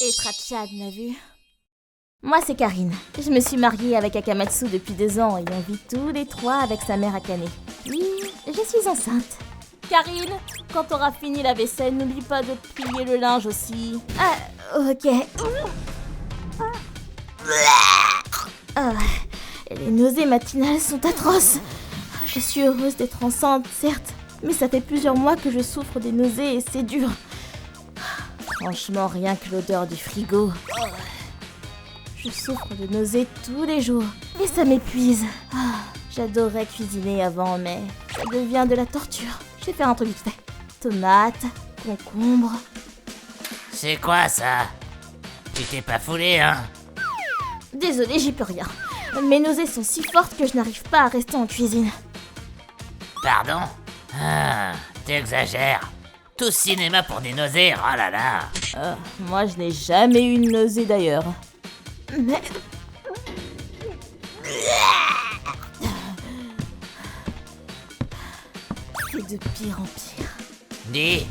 Et Trachad m'a vu. Moi, c'est Karine. Je me suis mariée avec Akamatsu depuis 2 ans et on vit tous les 3 avec sa mère Akane. Oui, je suis enceinte. Karine, quand t'auras fini la vaisselle, n'oublie pas de plier le linge aussi. Ah, ok. Ah, les nausées matinales sont atroces. Je suis heureuse d'être enceinte, certes, mais ça fait plusieurs mois que je souffre des nausées et c'est dur. Franchement, rien que l'odeur du frigo. Je souffre de nausées tous les jours et ça m'épuise. J'adorais cuisiner avant, mais ça devient de la torture. Je vais faire un truc vite fait. Tomates, concombres. C'est quoi ça? Tu t'es pas foulé, hein? Désolée, j'y peux rien. Mes nausées sont si fortes que je n'arrive pas à rester en cuisine. Pardon? Ah, t'exagères. Tout cinéma pour des nausées, oh là là. Moi, je n'ai jamais eu une nausée d'ailleurs. Mais... c'est de pire en pire. Dis,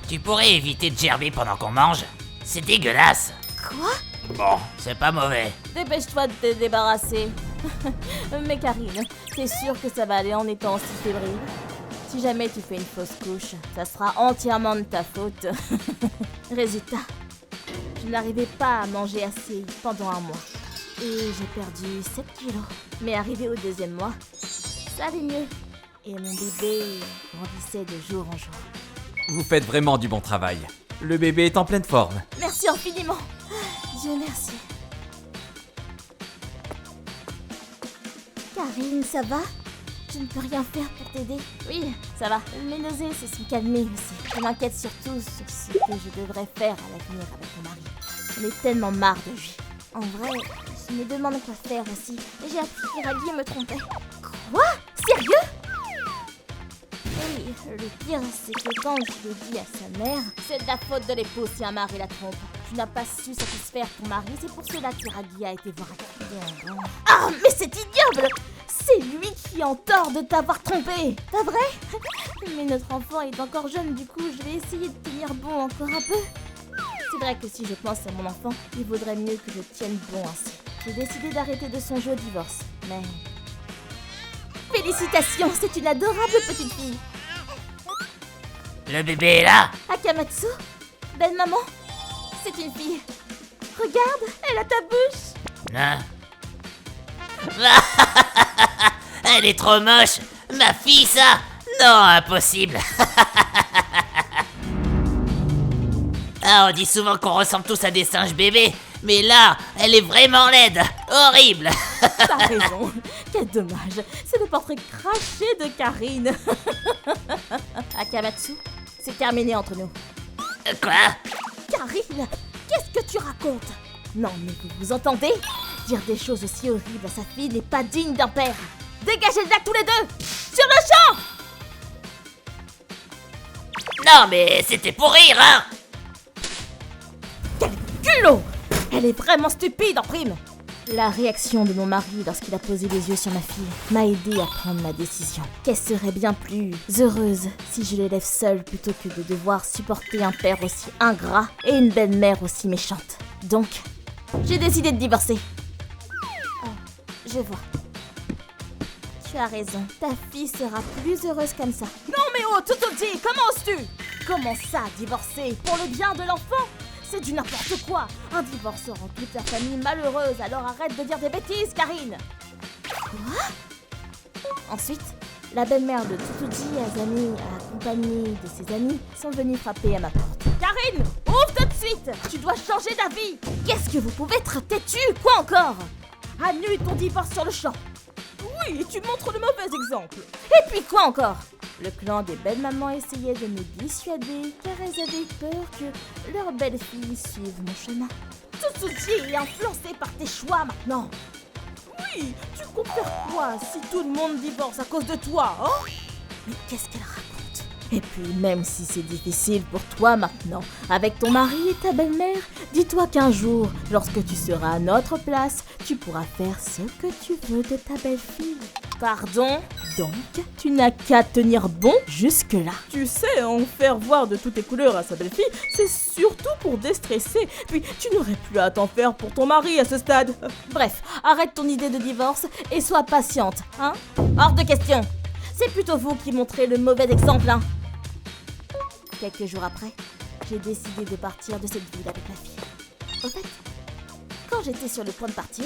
tu pourrais éviter de gerber pendant qu'on mange? C'est dégueulasse. Quoi? Bon, c'est pas mauvais. Dépêche-toi de te débarrasser. Mais Karine, t'es sûre que ça va aller en étant aussi fébrile? Si jamais tu fais une fausse couche, ça sera entièrement de ta faute. Résultat, je n'arrivais pas à manger assez pendant 1 mois. Et j'ai perdu 7 kilos. Mais arrivé au 2e mois, ça allait mieux. Et mon bébé grandissait de jour en jour. Vous faites vraiment du bon travail. Le bébé est en pleine forme. Merci infiniment. Dieu merci. Karine, ça va? Je ne peux rien faire pour t'aider. Oui, ça va. Mes nausées se sont calmées aussi. Je m'inquiète surtout sur ce que je devrais faire à l'avenir avec mon mari. J'en ai tellement marre de lui. En vrai, je me demande quoi faire aussi. J'ai appris qu'Iragi me trompait. Quoi? Sérieux? Oui, le pire, c'est que quand je l'ai dit à sa mère, c'est de la faute de l'époux si un mari la trompe. Tu n'as pas su satisfaire ton mari, c'est pour cela qu'Iragi a été voir Akane. Ah, mais c'est ignoble! C'est lui qui est en tort de t'avoir trompé. Pas vrai? Mais notre enfant est encore jeune, du coup, je vais essayer de tenir bon encore un peu. C'est vrai que si je pense à mon enfant, il vaudrait mieux que je tienne bon ainsi. J'ai décidé d'arrêter de songer au divorce, mais... Félicitations, c'est une adorable petite fille. Le bébé est là? Akamatsu, belle maman, c'est une fille. Regarde, elle a ta bouche. Hein? Elle est trop moche. Ma fille, ça? Non, impossible. Ah, on dit souvent qu'on ressemble tous à des singes bébés, mais là, elle est vraiment laide. Horrible. T'as raison, quel dommage. C'est le portrait craché de Karine. Akamatsu, c'est terminé entre nous. Quoi? Karine, qu'est-ce que tu racontes? Non, mais vous entendez? Dire des choses aussi horribles à sa fille n'est pas digne d'un père. Dégagez de là tous les deux! Sur le champ! Non, mais c'était pour rire, hein? Quel culot! Elle est vraiment stupide en prime! La réaction de mon mari lorsqu'il a posé les yeux sur ma fille m'a aidé à prendre ma décision. Qu'elle serait bien plus heureuse si je l'élève seule plutôt que de devoir supporter un père aussi ingrat et une belle-mère aussi méchante. Donc, j'ai décidé de divorcer. Oh, je vois. Tu as raison, ta fille sera plus heureuse comme ça. Non mais oh, Tutuji, comment oses-tu? Comment ça, divorcer? Pour le bien de l'enfant? C'est du n'importe quoi. Un divorce rend toute la famille malheureuse, alors arrête de dire des bêtises, Karine. Quoi? Ensuite, la belle-mère de Tutuji, Azami, accompagnée de ses amis, sont venus frapper à ma porte. Karine, ouvre tout de suite! Tu dois changer d'avis! Qu'est-ce que vous pouvez être têtu? Quoi encore? Annule ton divorce sur le champ! Oui, tu montres le mauvais exemple! Et puis quoi encore? Le clan des belles mamans essayait de me dissuader car elles avaient peur que leur belle-fille suive mon chemin. Tsutsuji est influencé par tes choix maintenant! Oui, tu comptes faire quoi si tout le monde divorce à cause de toi, hein? Mais qu'est-ce qu'elle raconte? Et puis même si c'est difficile pour toi maintenant, avec ton mari et ta belle-mère, dis-toi qu'un jour, lorsque tu seras à notre place, tu pourras faire ce que tu veux de ta belle-fille. Pardon? Donc, tu n'as qu'à tenir bon jusque-là. Tu sais, en faire voir de toutes les couleurs à sa belle-fille, c'est surtout pour déstresser. Puis, tu n'aurais plus à t'en faire pour ton mari à ce stade. Bref, arrête ton idée de divorce et sois patiente, hein? Hors de question. C'est plutôt vous qui montrez le mauvais exemple, hein? Quelques jours après, j'ai décidé de partir de cette ville avec ma fille. Au fait, quand j'étais sur le point de partir,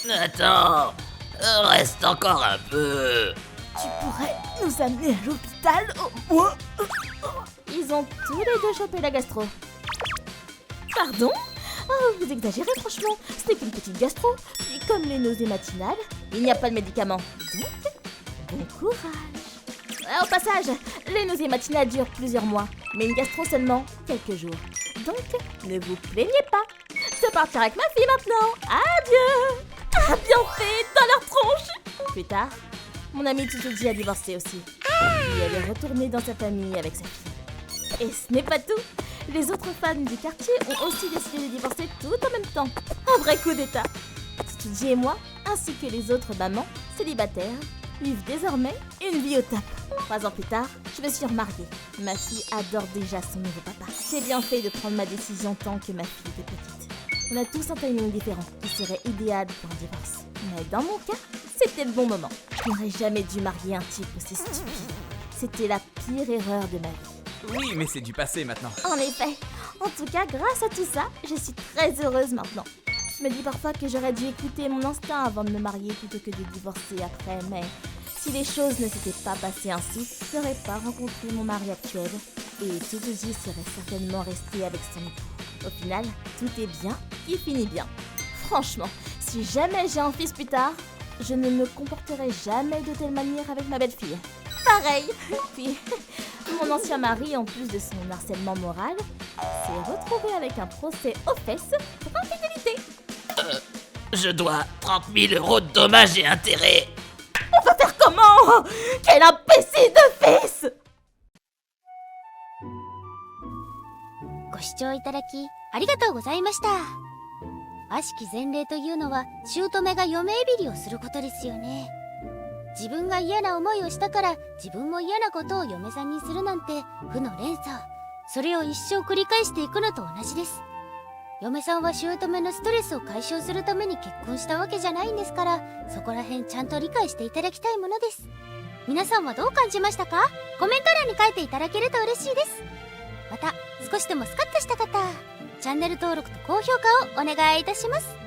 Attends, reste encore un peu. tu pourrais nous amener à l'hôpital au moins. Ils ont tous les deux chopé la gastro. Pardon? Oh, vous exagérez franchement, ce n'est qu'une petite gastro. Puis comme les nausées matinales, il n'y a pas de médicament. Donc, bon courage. Au passage, les nausées matinales durent plusieurs mois, mais une gastro seulement quelques jours. Donc, ne vous plaignez pas. Je partirai avec ma fille maintenant. Adieu. Ah, bien fait, dans leur tronche. Plus tard, mon amie Tsuji a divorcé aussi. Et elle est retournée dans sa famille avec sa fille. Et ce n'est pas tout. Les autres femmes du quartier ont aussi décidé de divorcer tout en même temps. Un vrai coup d'état. Tsuji et moi, ainsi que les autres mamans célibataires, vivent désormais une vie au top. 3 ans plus tard, je me suis remariée. Ma fille adore déjà son nouveau papa. J'ai bien fait de prendre ma décision tant que ma fille était petite. On a tous un timing différent qui serait idéal pour un divorce. Mais dans mon cas, c'était le bon moment. Je n'aurais jamais dû marier un type aussi stupide. C'était la pire erreur de ma vie. Oui, mais c'est du passé maintenant. En effet. En tout cas, grâce à tout ça, je suis très heureuse maintenant. Je me dis parfois que j'aurais dû écouter mon instinct avant de me marier plutôt que de divorcer après, mais si les choses ne s'étaient pas passées ainsi, je n'aurais pas rencontré mon mari actuel et Tsuji serait certainement resté avec son époux. Au final, tout est bien qui finit bien. Franchement, si jamais j'ai un fils plus tard, je ne me comporterai jamais de telle manière avec ma belle-fille. Pareil. Puis, mon ancien mari, en plus de son harcèlement moral, s'est retrouvé avec un procès aux fesses pour infidélité. Je dois 30 000 € de dommages et intérêts. On va faire comment? Quel imbécile de fils! ご視聴いただきありがとうございました。悪しき前例というのは姑が嫁いびりをすることですよね。自分が嫌な思いをしたから自分も嫌なことを嫁さんにするなんて負の連鎖。それを一生繰り返していくのと同じです。嫁さんは姑のストレスを解消するために結婚したわけじゃないんですから、そこら辺ちゃんと理解していただきたいものです。皆さんはどう感じましたか？コメント欄に書いていただけると嬉しいです。また少しでもスカッとした方、チャンネル登録と高評価をお願いいたします。